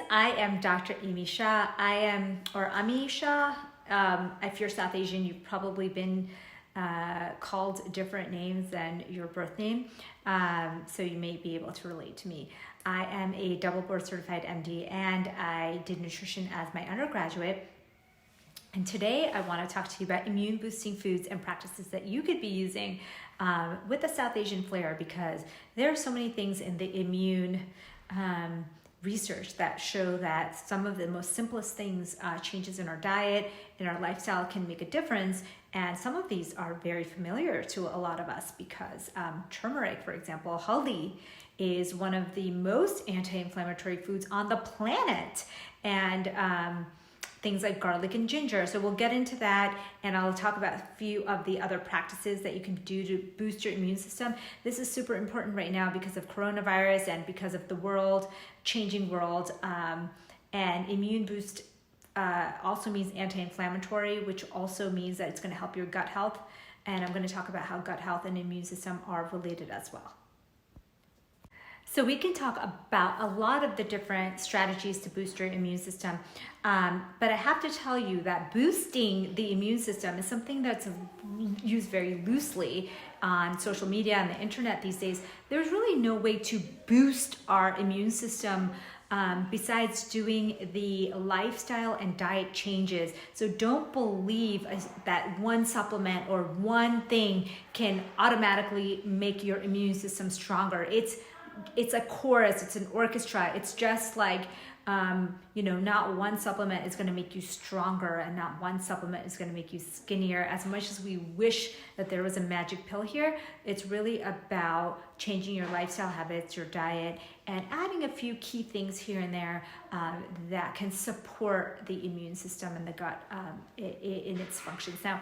I am Dr. Amy Shah. or Ami Shah. If you're South Asian, you've probably been called different names than your birth name, so you may be able to relate to me. I am a double board certified MD, and I did nutrition as my undergraduate. And today I want to talk to you about immune boosting foods and practices that you could be using with a South Asian flair, because there are so many things in the immune research that show that some of the most simplest things, changes in our diet, in our lifestyle, can make a difference. And some of these are very familiar to a lot of us because turmeric, for example, haldi, is one of the most anti-inflammatory foods on the planet. And things like garlic and ginger. So we'll get into that, and I'll talk about a few of the other practices that you can do to boost your immune system. This is super important right now because of coronavirus and because of the changing world. And immune boost also means anti-inflammatory, which also means that it's going to help your gut health. And I'm going to talk about how gut health and immune system are related as well. So we can talk about a lot of the different strategies to boost your immune system, but I have to tell you that boosting the immune system is something that's used very loosely on social media and the internet these days. There's really no way to boost our immune system besides doing the lifestyle and diet changes. So don't believe that one supplement or one thing can automatically make your immune system stronger. It's a chorus, it's an orchestra. It's just like, not one supplement is going to make you stronger and not one supplement is going to make you skinnier. As much as we wish that there was a magic pill here, it's really about changing your lifestyle habits, your diet, and adding a few key things here and there that can support the immune system and the gut in its functions. Now,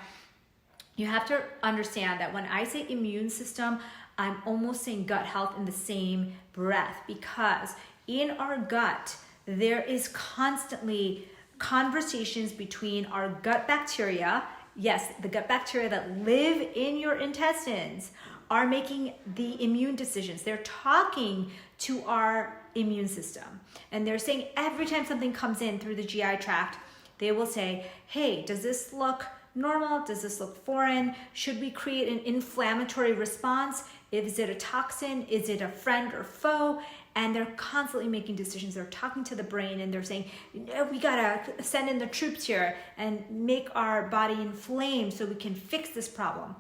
you have to understand that when I say immune system, I'm almost saying gut health in the same breath, because in our gut, there is constantly conversations between our gut bacteria. Yes, the gut bacteria that live in your intestines are making the immune decisions. They're talking to our immune system. And they're saying every time something comes in through the GI tract, they will say, hey, does this look normal? Does this look foreign? Should we create an inflammatory response? Is it a toxin? Is it a friend or foe? And they're constantly making decisions. They're talking to the brain and they're saying, we gotta send in the troops here and make our body inflamed so we can fix this problem.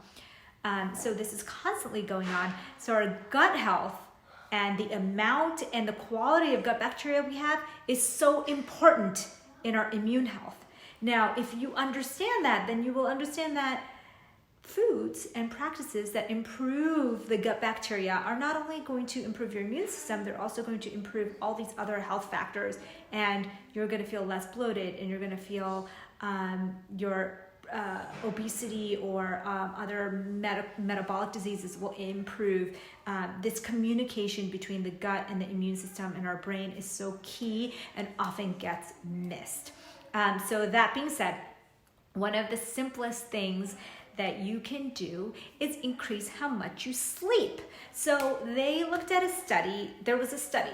So this is constantly going on. So our gut health and the amount and the quality of gut bacteria we have is so important in our immune health. Now, if you understand that, then you will understand that foods and practices that improve the gut bacteria are not only going to improve your immune system, they're also going to improve all these other health factors, and you're going to feel less bloated, and you're going to feel your obesity or other metabolic diseases will improve. This communication between the gut and the immune system and our brain is so key and often gets missed. So that being said, one of the simplest things that you can do is increase how much you sleep. So they looked at a study. There was a study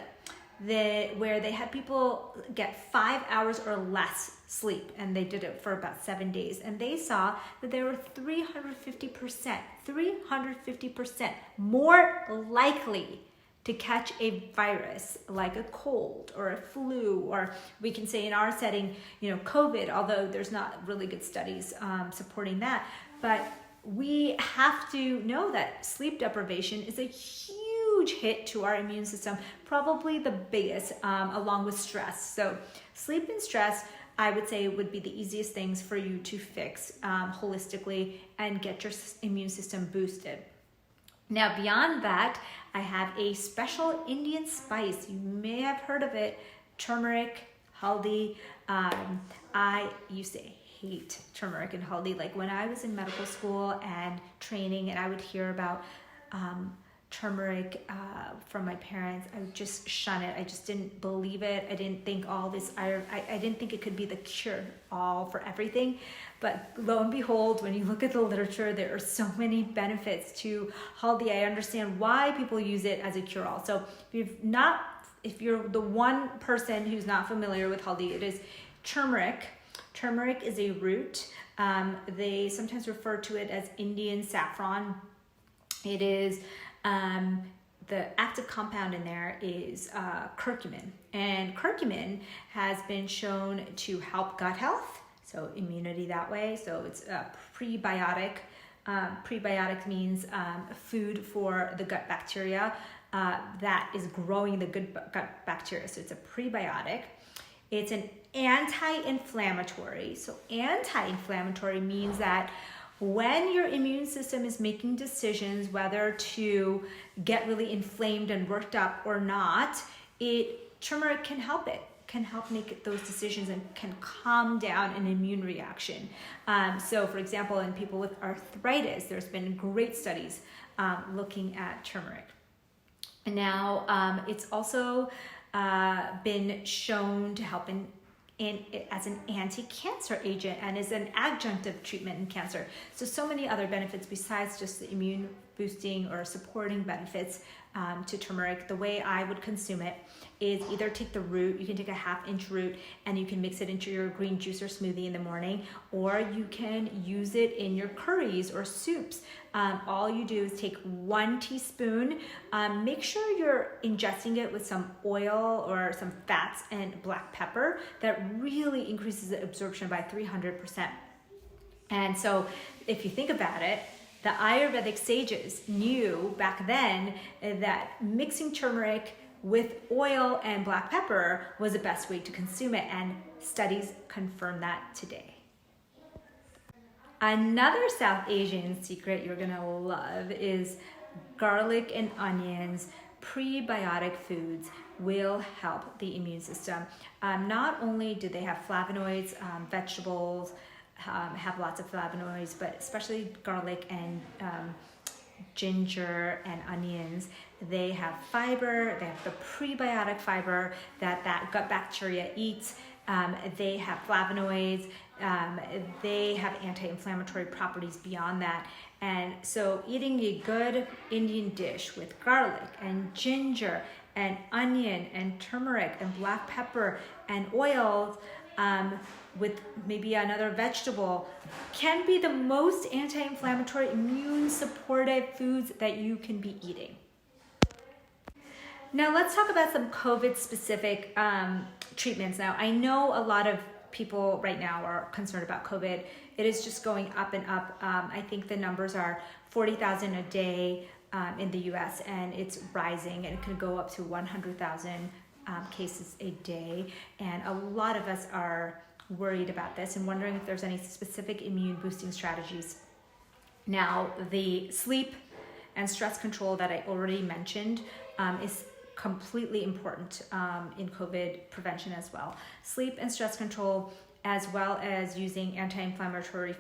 where they had people get 5 hours or less sleep, and they did it for about 7 days. And they saw that they were 350% more likely to catch a virus like a cold or a flu, or we can say in our setting, COVID, although there's not really good studies supporting that. But we have to know that sleep deprivation is a huge hit to our immune system, probably the biggest, along with stress. So sleep and stress, I would say, would be the easiest things for you to fix holistically and get your immune system boosted. Now, beyond that, I have a special Indian spice. You may have heard of it, turmeric, haldi. I used to hate turmeric and haldi. Like when I was in medical school and training, and I would hear about turmeric from my parents, I would just shun it. I just didn't believe it. I didn't think all this iron, I didn't think it could be the cure all for everything. But lo and behold, when you look at the literature, there are so many benefits to haldi. I understand why people use it as a cure-all. So if you've not if you're the one person who's not familiar with haldi, it is turmeric. Turmeric is a root. They sometimes refer to it as Indian saffron. It is, the active compound in there is curcumin. And curcumin has been shown to help gut health, so immunity that way. So it's a prebiotic. Prebiotic means food for the gut bacteria that is growing the good gut bacteria. So it's a prebiotic. It's an anti-inflammatory. So anti-inflammatory means that when your immune system is making decisions whether to get really inflamed and worked up or not, turmeric can help it. Can help make those decisions and can calm down an immune reaction. So for example, in people with arthritis, there's been great studies looking at turmeric. And now it's also been shown to help as an anti-cancer agent and as an adjunctive treatment in cancer. So many other benefits besides just the immune boosting or supporting benefits to turmeric. The way I would consume it is either take the root, you can take a 1/2 inch root and you can mix it into your green juice or smoothie in the morning, or you can use it in your curries or soups. All you do is take 1 teaspoon, make sure you're ingesting it with some oil or some fats and black pepper. That really increases the absorption by 300%. And so if you think about it, the Ayurvedic sages knew back then that mixing turmeric with oil and black pepper was the best way to consume it, and studies confirm that today. Another South Asian secret you're gonna love is garlic and onions. Prebiotic foods will help the immune system. Not only do they have flavonoids, vegetables have lots of flavonoids, but especially garlic and ginger and onions, they have fiber. They have the prebiotic fiber that gut bacteria eats. They have flavonoids. They have anti-inflammatory properties beyond that. And so eating a good Indian dish with garlic and ginger and onion and turmeric and black pepper and oil with maybe another vegetable can be the most anti-inflammatory, immune supportive foods that you can be eating. Now let's talk about some COVID specific treatments. Now I know a lot of people right now are concerned about COVID. It is just going up and up. I think the numbers are 40,000 a day in the US, and it's rising, and it could go up to 100,000 cases a day. And a lot of us are worried about this and wondering if there's any specific immune boosting strategies. Now, the sleep and stress control that I already mentioned is completely important in COVID prevention as well. Sleep and stress control, as well as using anti-inflammatory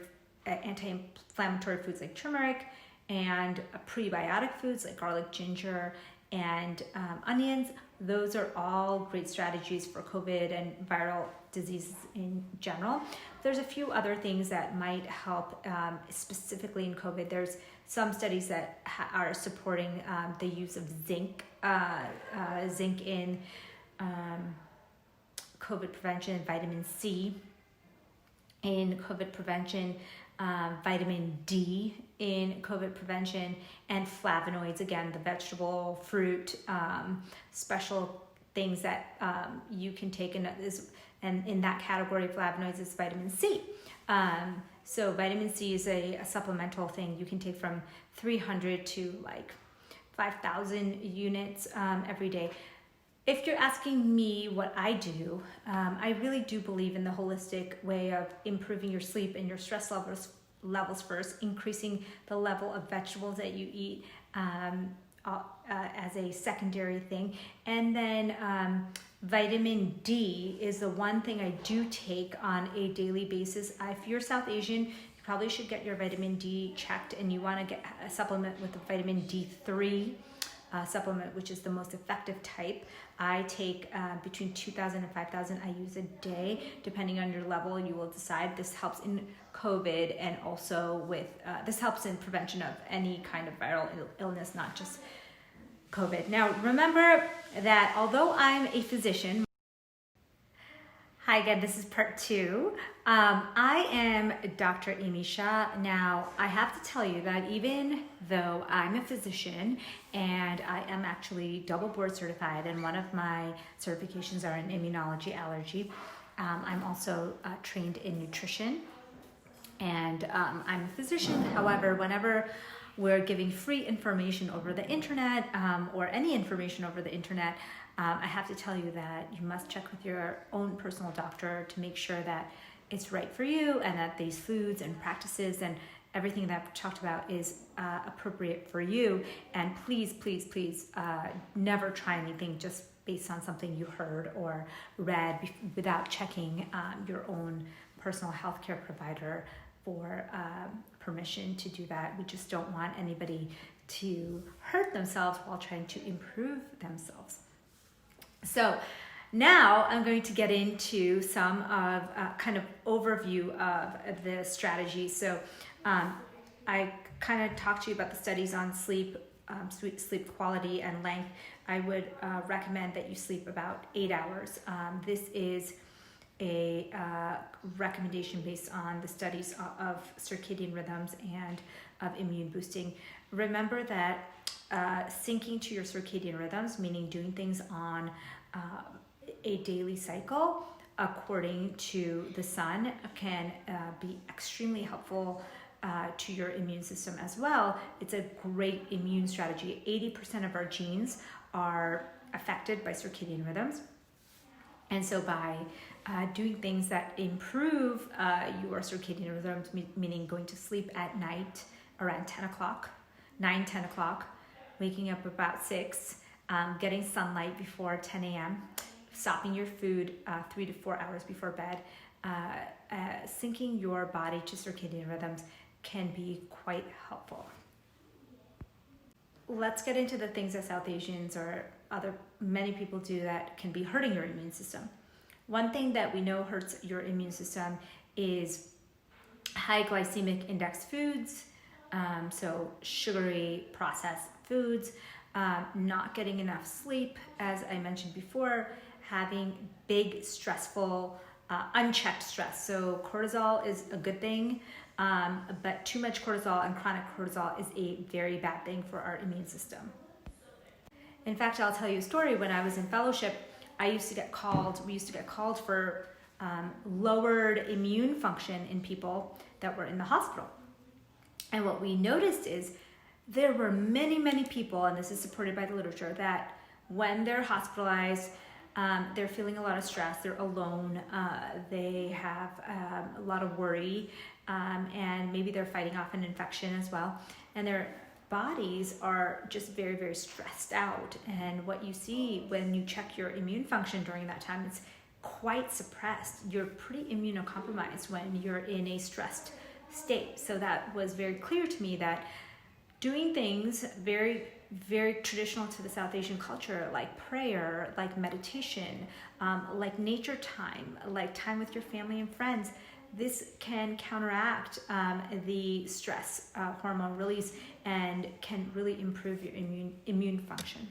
foods like turmeric and prebiotic foods like garlic, ginger, and onions. Those are all great strategies for COVID and viral diseases in general. There's a few other things that might help specifically in COVID. There's some studies that are supporting the use of zinc in COVID prevention, vitamin C in COVID prevention, vitamin D in COVID prevention, and flavonoids, again, the vegetable, fruit, special things that you can take and in that category of flavonoids is vitamin C. So vitamin C is a supplemental thing. You can take from 300 to like 5,000 units every day. If you're asking me what I do, I really do believe in the holistic way of improving your sleep and your stress levels first, increasing the level of vegetables that you eat as a secondary thing. And then vitamin D is the one thing I do take on a daily basis. If you're South Asian, you probably should get your vitamin D checked, and you want to get a supplement with the vitamin D3 supplement, which is the most effective type. I take between 2,000 and 5,000 I use a day. Depending on your level, you will decide. This helps in COVID, and also with this helps in prevention of any kind of viral illness, not just COVID. Now, remember that although I'm a physician, hi again, this is part 2. I am Dr. Amy Shah. Now, I have to tell you that even though I'm a physician and I am actually double board certified, and one of my certifications are in immunology, allergy, I'm also trained in nutrition, and I'm a physician. However, whenever we're giving free information over the internet or any information over the internet, I have to tell you that you must check with your own personal doctor to make sure that it's right for you and that these foods and practices and everything that I've talked about is appropriate for you. And please, please, please never try anything just based on something you heard or read without checking your own personal healthcare provider for permission to do that. We just don't want anybody to hurt themselves while trying to improve themselves. So now I'm going to get into some of kind of overview of the strategy. So I kind of talked to you about the studies on sleep, sleep quality and length. I would recommend that you sleep about 8 hours. This is a recommendation based on the studies of circadian rhythms and of immune boosting. Remember that syncing to your circadian rhythms, meaning doing things on a daily cycle according to the sun, can be extremely helpful to your immune system as well. It's a great immune strategy. 80% of our genes are affected by circadian rhythms. And so by doing things that improve your circadian rhythms, meaning going to sleep at night around 10 o'clock, 10 o'clock, waking up about 6, getting sunlight before 10 a.m., stopping your food 3 to 4 hours before bed, syncing your body to circadian rhythms can be quite helpful. Let's get into the things that South Asians or many people do that can be hurting your immune system. One thing that we know hurts your immune system is high glycemic index foods, so sugary processed foods, not getting enough sleep, as I mentioned before, having big stressful, unchecked stress. So cortisol is a good thing, but too much cortisol and chronic cortisol is a very bad thing for our immune system. In fact, I'll tell you a story. When I was in fellowship, we used to get called for lowered immune function in people that were in the hospital. And what we noticed is there were many, many people, and this is supported by the literature, that when they're hospitalized, they're feeling a lot of stress, they're alone, they have a lot of worry, and maybe they're fighting off an infection as well. And their bodies are just very, very stressed out. And what you see when you check your immune function during that time, it's quite suppressed. You're pretty immunocompromised when you're in a stressed state. So that was very clear to me that doing things very, very traditional to the South Asian culture, like prayer, like meditation, like nature time, like time with your family and friends, this can counteract the stress hormone release and can really improve your immune function.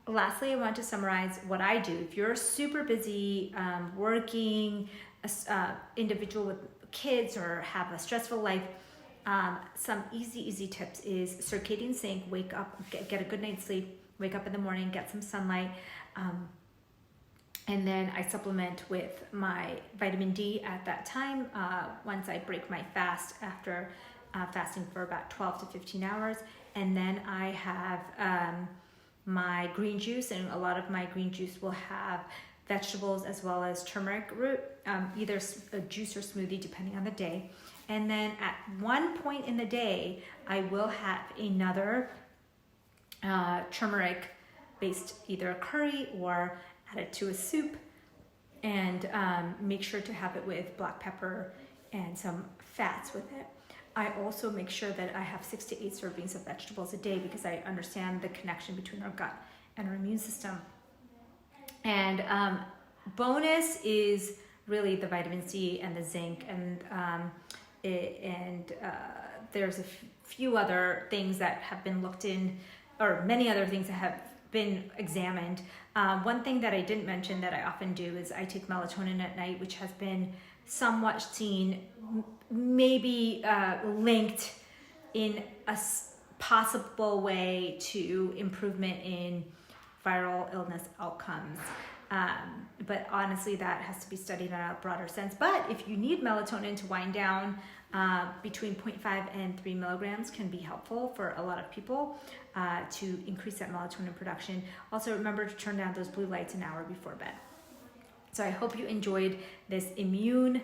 Lastly, I want to summarize what I do. If you're a super busy, working individual with kids or have a stressful life, some easy tips is circadian sync. Wake up, get a good night's sleep, wake up in the morning, get some sunlight, and then I supplement with my vitamin D at that time once I break my fast after fasting for about 12 to 15 hours. And then I have my green juice, and a lot of my green juice will have vegetables as well as turmeric root, either a juice or smoothie depending on the day. And then at one point in the day, I will have another turmeric based either a curry or add it to a soup, and make sure to have it with black pepper and some fats with it. I also make sure that I have 6 to 8 servings of vegetables a day because I understand the connection between our gut and our immune system. And bonus is really the vitamin C and the zinc, and there's a few other things that have been looked in or many other things that have been examined. One thing that I didn't mention that I often do is I take melatonin at night, which has been somewhat seen, maybe linked in a possible way to improvement in viral illness outcomes. But honestly, that has to be studied in a broader sense. But if you need melatonin to wind down, between 0.5 and 3 milligrams can be helpful for a lot of people to increase that melatonin production. Also, remember to turn down those blue lights an hour before bed. So I hope you enjoyed this immune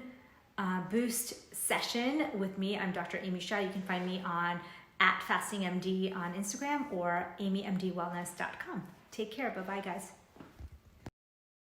boost session with me. I'm Dr. Amy Shah. You can find me on @FastingMD on Instagram or amymdwellness.com. Take care. Bye-bye, guys.